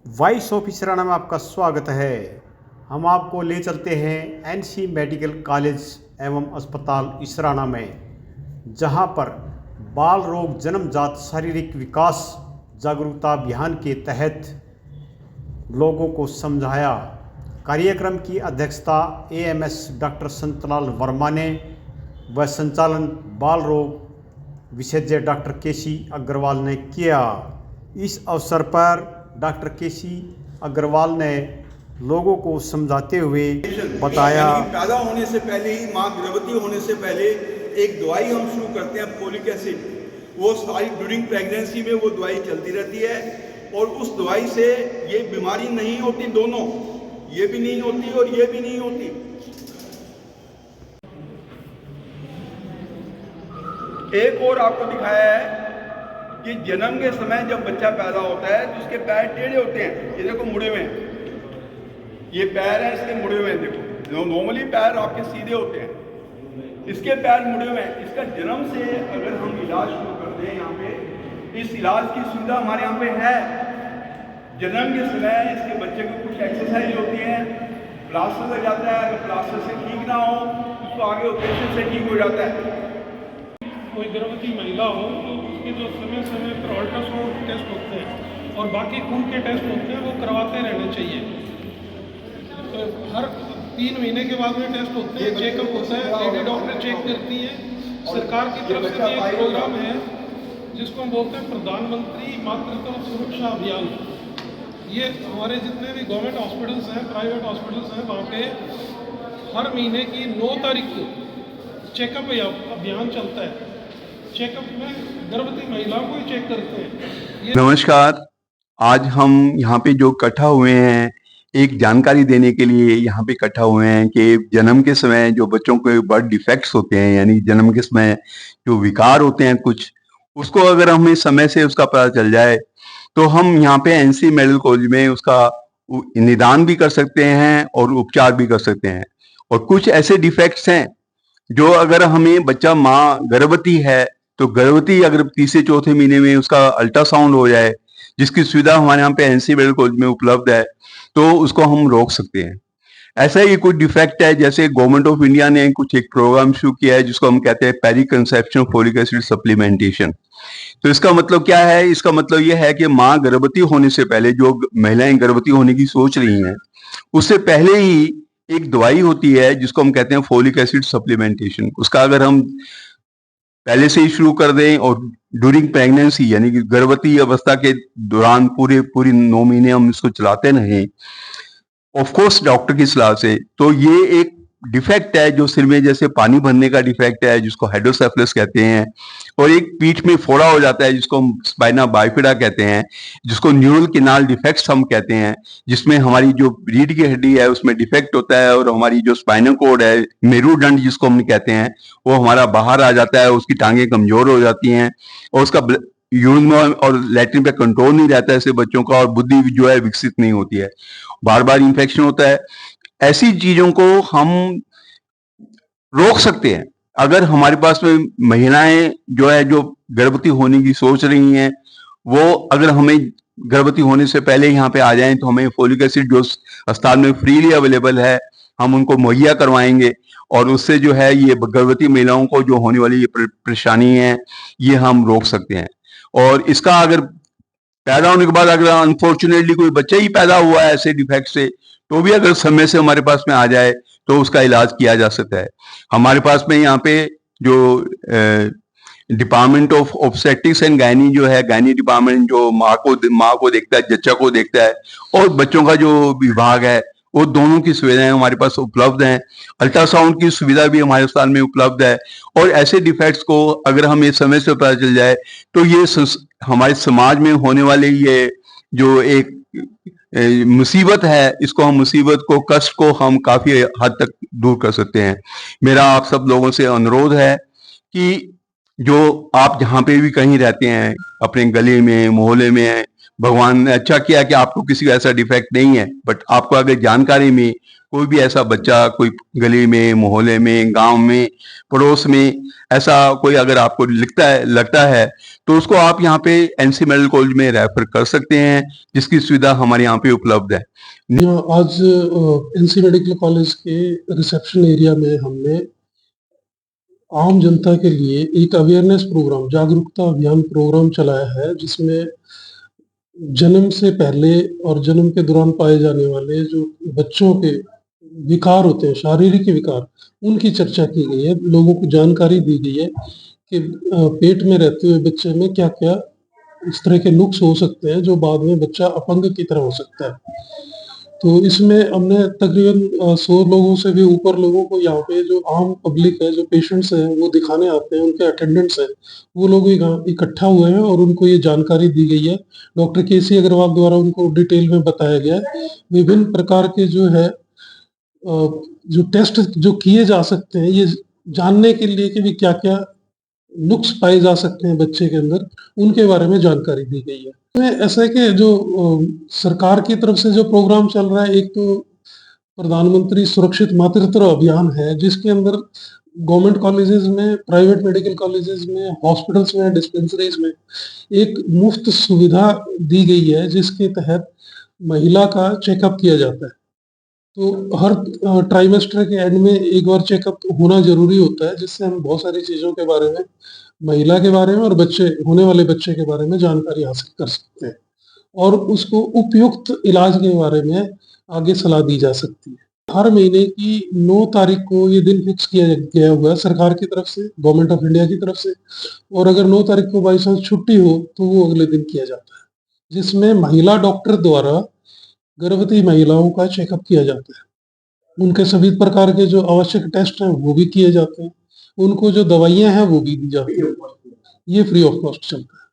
Voice of Israna में आपका स्वागत है। हम आपको ले चलते हैं एनसी मेडिकल कॉलेज एवं अस्पताल इसराना में, जहां पर बाल रोग जन्मजात शारीरिक विकास जागरूकता अभियान के तहत लोगों को समझाया। कार्यक्रम की अध्यक्षता एएमएस डॉक्टर संतलाल वर्मा ने व संचालन बाल रोग विशेषज्ञ डॉक्टर केसी अग्रवाल ने किया। इस अवसर पर डॉक्टर केसी अग्रवाल ने लोगों को समझाते हुए बताया, पैदा होने से पहले ही, माँ गर्भवती होने से पहले एक दवाई हम शुरू करते हैं फोलिक एसिड। वो सारी ड्यूरिंग प्रेगनेंसी में वो दवाई चलती रहती है और उस दवाई से ये बीमारी नहीं होती, दोनों, ये भी नहीं होती और ये भी नहीं होती। एक और आपको दिखाया है कि जन्म के समय जब बच्चा पैदा होता है तो उसके पैर टेढ़े होते हैं। ये देखो मुड़े हुए हैं, ये पैर हैं इसके मुड़े हुए हैं। देखो नॉर्मली पैर आपके सीधे होते हैं, इसके पैर मुड़े हुए हैं। इसका जन्म से अगर हम इलाज शुरू करते हैं यहाँ पे, इस इलाज की सुविधा हमारे यहाँ पे है। जन्म के समय इसके बच्चे को कुछ एक्सरसाइज होती है, प्लास्टर लग जाता है। अगर प्लास्टर से ठीक ना हो उसको आगे ऑपरेशन से ठीक हो जाता है। कोई गर्भवती महिला हो तो उसके जो समय समय पर अल्ट्रासाउंड टेस्ट होते हैं और बाकी खून के टेस्ट होते हैं वो करवाते रहने चाहिए। तो हर 3 महीने के बाद में टेस्ट होते हैं, चेकअप होता है, लेडी डॉक्टर चेक करती है। सरकार की तरफ से एक प्रोग्राम है जिसको हम बोलते हैं प्रधानमंत्री मातृत्व सुरक्षा अभियान। ये हमारे जितने भी गवर्नमेंट हॉस्पिटल्स हैं, प्राइवेट हॉस्पिटल्स हैं, वहाँ पे हर महीने की 9 तारीख को चेकअप अभियान चलता है। चेकअप में गर्भवती महिलाओं को ही चेक करते हैं। नमस्कार, आज हम यहाँ पे जो इकट्ठा हुए हैं एक जानकारी देने के लिए यहाँ पे इकट्ठा हुए हैं कि जन्म के समय जो बच्चों के बर्थ डिफेक्ट्स होते हैं, यानी जन्म के समय जो विकार होते हैं कुछ, उसको अगर हमें समय से उसका पता चल जाए तो हम यहाँ पे एनसी मेडिकल कॉलेज में उसका निदान भी कर सकते हैं और उपचार भी कर सकते हैं। और कुछ ऐसे डिफेक्ट्स हैं जो अगर हमें बच्चा, माँ गर्भवती है तो गर्भवती अगर तीसरे चौथे महीने में उसका अल्ट्रासाउंड हो जाए, जिसकी सुविधा हमारे यहाँ पे एनसी मेडिकल कॉलेज में उपलब्ध है, तो उसको हम रोक सकते हैं। ऐसा ही कुछ डिफेक्ट है, जैसे गवर्नमेंट ऑफ इंडिया ने कुछ एक प्रोग्राम शुरू किया है जिसको हम कहते हैं periconception folic acid supplementation. तो इसका मतलब क्या है? इसका मतलब यह है कि माँ गर्भवती होने से पहले, जो महिलाएं गर्भवती होने की सोच रही हैं, उससे पहले ही एक दवाई होती है जिसको हम कहते हैं फोलिक एसिड सप्लीमेंटेशन। उसका अगर हम पहले से ही शुरू कर दें और ड्यूरिंग प्रेगनेंसी यानी कि गर्भवती अवस्था के दौरान पूरी 9 महीने हम इसको चलाते रहें, ऑफ कोर्स डॉक्टर की सलाह से, तो ये एक डिफेक्ट है जो सिर में जैसे पानी भरने का डिफेक्ट है जिसको हाइड्रोसेफलस कहते हैं, और एक पीठ में फोड़ा हो जाता है जिसको हम स्पाइना बाइफिडा कहते हैं, जिसको न्यूरल किनाल डिफेक्ट्स हम कहते हैं, जिसमें हमारी जो रीढ़ की हड्डी है उसमें डिफेक्ट होता है और हमारी जो स्पाइनल कोड है, मेरुदंड जिसको हम कहते हैं, वो हमारा बाहर आ जाता है, उसकी टांगें कमजोर हो जाती हैं और उसका यूरिन और लैट्रिन पे कंट्रोल नहीं रहता है ऐसे बच्चों का, और बुद्धि जो है विकसित नहीं होती है, बार बार इन्फेक्शन होता है। ऐसी चीजों को हम रोक सकते हैं अगर हमारे पास में महिलाएं जो है जो गर्भवती होने की सोच रही हैं, वो अगर हमें गर्भवती होने से पहले यहाँ पे आ जाएं तो हमें फोलिक एसिड जो अस्पताल में फ्रीली अवेलेबल है हम उनको मुहैया करवाएंगे, और उससे जो है ये गर्भवती महिलाओं को जो होने वाली ये परेशानी है ये हम रोक सकते हैं। और इसका अगर पैदा होने के बाद अगर अनफॉर्चुनेटली कोई बच्चा ही पैदा हुआ है ऐसे डिफेक्ट से, तो भी अगर समय से हमारे पास में आ जाए तो उसका इलाज किया जा सकता है। हमारे पास में यहाँ पे जो department of obstetrics and gynae जो है, गायनी डिपार्टमेंट जो माँ को देखता है, जच्चा को देखता है, और बच्चों का जो विभाग है, वो दोनों की सुविधाएं हमारे पास उपलब्ध हैं। अल्ट्रासाउंड की सुविधा भी हमारे अस्पताल में उपलब्ध है। और ऐसे डिफेक्ट्स को अगर हमें समय से पता चल जाए तो ये हमारे समाज में होने वाले ये जो एक मुसीबत है, इसको हम मुसीबत को, कष्ट को हम काफी हद तक दूर कर सकते हैं। मेरा आप सब लोगों से अनुरोध है कि जो आप जहाँ पे भी कहीं रहते हैं, अपने गली में, मोहल्ले में, भगवान ने अच्छा किया कि आपको किसी का ऐसा डिफेक्ट नहीं है, बट आपको अगर जानकारी में कोई भी ऐसा बच्चा कोई गली में, मोहल्ले में, गांव में, पड़ोस में ऐसा कोई अगर आपको लगता है तो उसको आप यहाँ पे एनसी मेडिकल कॉलेज में रेफर कर सकते हैं, जिसकी सुविधा हमारे यहाँ पे उपलब्ध है। आज एनसी मेडिकल कॉलेज के रिसेप्शन एरिया में हमने आम जनता के लिए एक अवेयरनेस प्रोग्राम, जागरूकता अभियान प्रोग्राम चलाया है, जिसमें जन्म से पहले और जन्म के दौरान पाए जाने वाले जो बच्चों के विकार होते हैं, शारीरिक विकार, उनकी चर्चा की गई है। लोगों को जानकारी दी गई है कि पेट में रहते हुए बच्चे में क्या-क्या इस तरह के नुक्स हो सकते हैं, जो बाद में बच्चा अपंग की तरह हो सकता है। तो इसमें हमने तकरीबन 100 लोगों से भी ऊपर लोगों को, यहाँ पे जो आम पब्लिक है, जो पेशेंट्स हैं, वो दिखाने आते हैं, उनके अटेंडेंट्स हैं, वो लोग यहाँ इकट्ठा हुए हैं और उनको ये जानकारी दी गई है। डॉक्टर केसी अग्रवाल द्वारा उनको डिटेल में बताया गया है। विभिन्न प्रकार के जो है जो टेस्ट जो किए जा सकते हैं, ये जानने के लिए कि भी क्या-क्या नुक्स पाए जा सकते हैं बच्चे के अंदर, उनके बारे में जानकारी दी गई है। इसमें ऐसा है कि जो सरकार की तरफ से जो प्रोग्राम चल रहा है, एक तो प्रधानमंत्री सुरक्षित मातृत्व अभियान है, जिसके अंदर गवर्नमेंट कॉलेजेस में, प्राइवेट मेडिकल कॉलेजेस में, हॉस्पिटल्स में, डिस्पेंसरीज में एक मुफ्त सुविधा दी गई है, जिसके तहत महिला का चेकअप किया जाता है। तो हर ट्राइमेस्टर के एंड में एक बार चेकअप होना ज़रूरी होता है, जिससे हम बहुत सारी चीज़ों के बारे में, महिला के बारे में और होने वाले बच्चे के बारे में जानकारी हासिल कर सकते हैं और उसको उपयुक्त इलाज के बारे में आगे सलाह दी जा सकती है। हर महीने की 9 तारीख को ये दिन फिक्स किया गया हुआ है सरकार की तरफ से, गवर्नमेंट ऑफ इंडिया की तरफ से, और अगर 9 तारीख को बाई चांस छुट्टी हो, तो वो अगले दिन किया जाता है, जिसमें महिला डॉक्टर द्वारा गर्भवती महिलाओं का चेकअप किया जाता है। उनके सभी प्रकार के जो आवश्यक टेस्ट हैं, वो भी किए जाते हैं। उनको जो दवाइयाँ हैं, वो भी दी जाती हैं। ये फ्री ऑफ कॉस्ट चलता है।